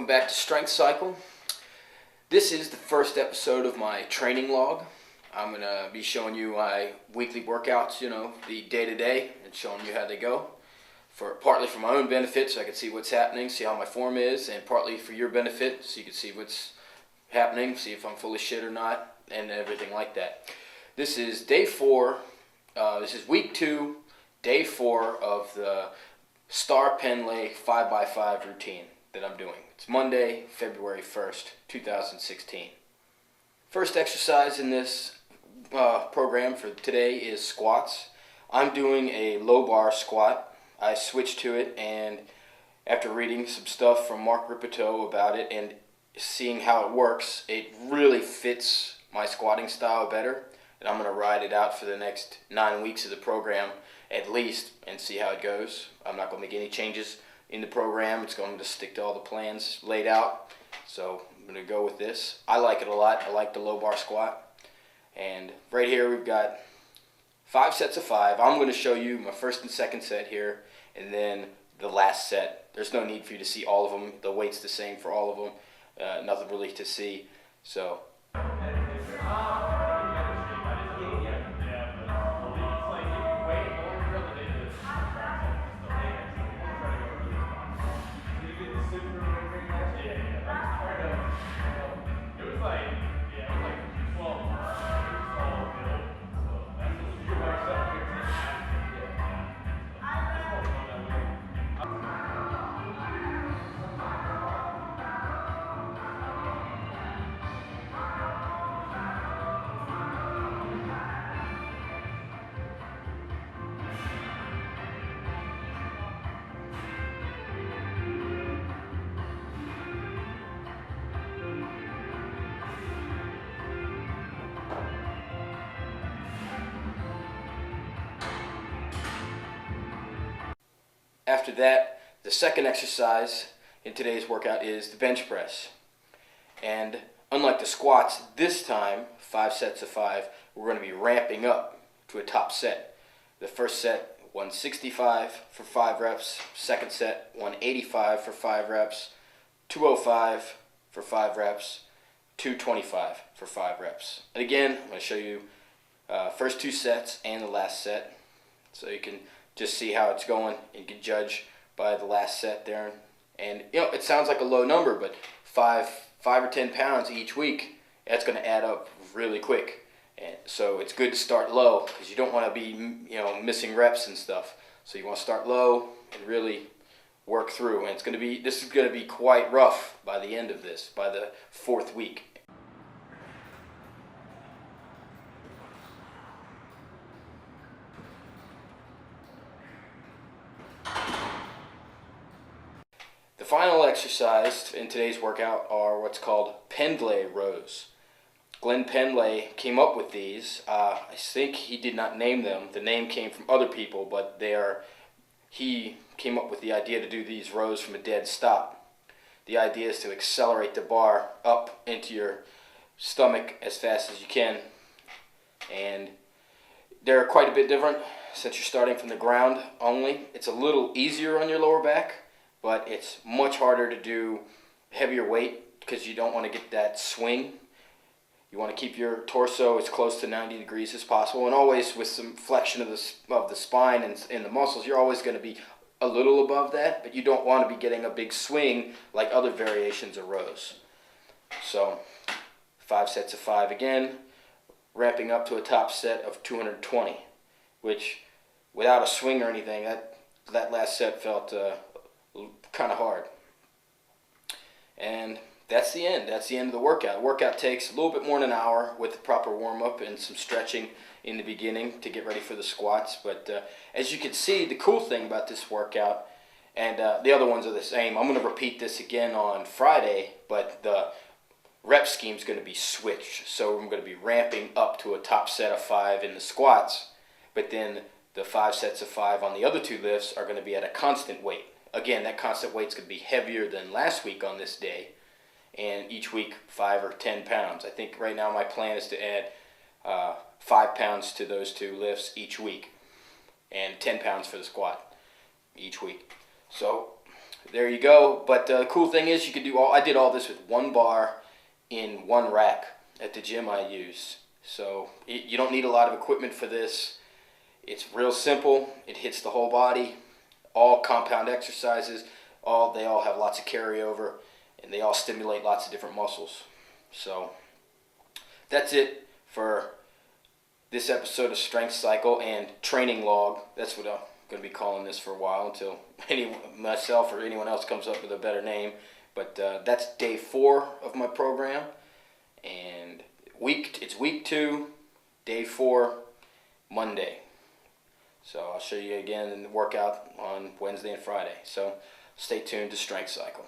back to Strength Cycle. This is the first episode of my training log. I'm going to be showing you my weekly workouts, the day-to-day, and showing you how they go. Partly for my own benefit, so I can see what's happening, see how my form is, and partly for your benefit, so you can see what's happening, see if I'm full of shit or not, and everything like that. This is day 4, this is week 2, day 4 of the Starr Pendlay 5x5 routine that I'm doing. It's Monday, February 1st, 2016. First exercise in this program for today is squats. I'm doing a low bar squat. I switched to it, and after reading some stuff from Mark Ripito about it and seeing how it works, it really fits my squatting style better. And I'm going to ride it out for the next 9 weeks of the program at least and see how it goes. I'm not going to make any changes in the program. It's going to stick to all the plans laid out. So I'm going to go with this. I like it a lot. I like the low bar squat. And right here we've got 5 sets of 5. I'm going to show you my first and second set here, and then the last set. There's no need for you to see all of them. The weight's the same for all of them. Nothing really to see. So. After that, the second exercise in today's workout is the bench press. And unlike the squats, this time, 5 sets of 5, we're going to be ramping up to a top set. The first set, 165 for 5 reps. Second set, 185 for 5 reps. 205 for 5 reps. 225 for 5 reps. And again, I'm going to show you first 2 sets and the last set, so you can just see how it's going, and you can judge by the last set there. And it sounds like a low number, but 5 or 10 pounds each week, that's going to add up really quick. And so it's good to start low, because you don't want to be missing reps and stuff. So you want to start low and really work through. And this is going to be quite rough by the end of this, by the 4th week. The final exercise in today's workout are what's called Pendlay rows. Glenn Pendlay came up with these. I think he did not name them. The name came from other people, but he came up with the idea to do these rows from a dead stop. The idea is to accelerate the bar up into your stomach as fast as you can. And they're quite a bit different since you're starting from the ground only. It's a little easier on your lower back, but it's much harder to do heavier weight because you don't want to get that swing. You want to keep your torso as close to 90 degrees as possible, and always with some flexion of the spine and the muscles. You're always going to be a little above that, but you don't want to be getting a big swing like other variations of rows. So 5 sets of 5 again, ramping up to a top set of 220, which without a swing or anything, that last set felt kind of hard. And that's the end. That's the end of the workout. The workout takes a little bit more than an hour with the proper warm-up and some stretching in the beginning to get ready for the squats. But as you can see, the cool thing about this workout, and the other ones are the same. I'm going to repeat this again on Friday, but the rep scheme is going to be switched. So I'm going to be ramping up to a top set of 5 in the squats, but then the 5 sets of 5 on the other 2 lifts are going to be at a constant weight. Again, that constant weight's going to be heavier than last week on this day, and each week 5 or 10 pounds. I think right now my plan is to add 5 pounds to those 2 lifts each week, and 10 pounds for the squat each week. So there you go. But the cool thing is you can do I did all this with one bar in one rack at the gym I use. So you don't need a lot of equipment for this. It's real simple. It hits the whole body. All compound exercises. They all have lots of carryover, and they all stimulate lots of different muscles. So that's it for this episode of Strength Cycle and Training Log. That's what I'm going to be calling this for a while until myself or anyone else comes up with a better name. But that's day 4 of my program, and it's week 2, day 4, Monday. So I'll show you again in the workout on Wednesday and Friday. So stay tuned to Strength Cycle.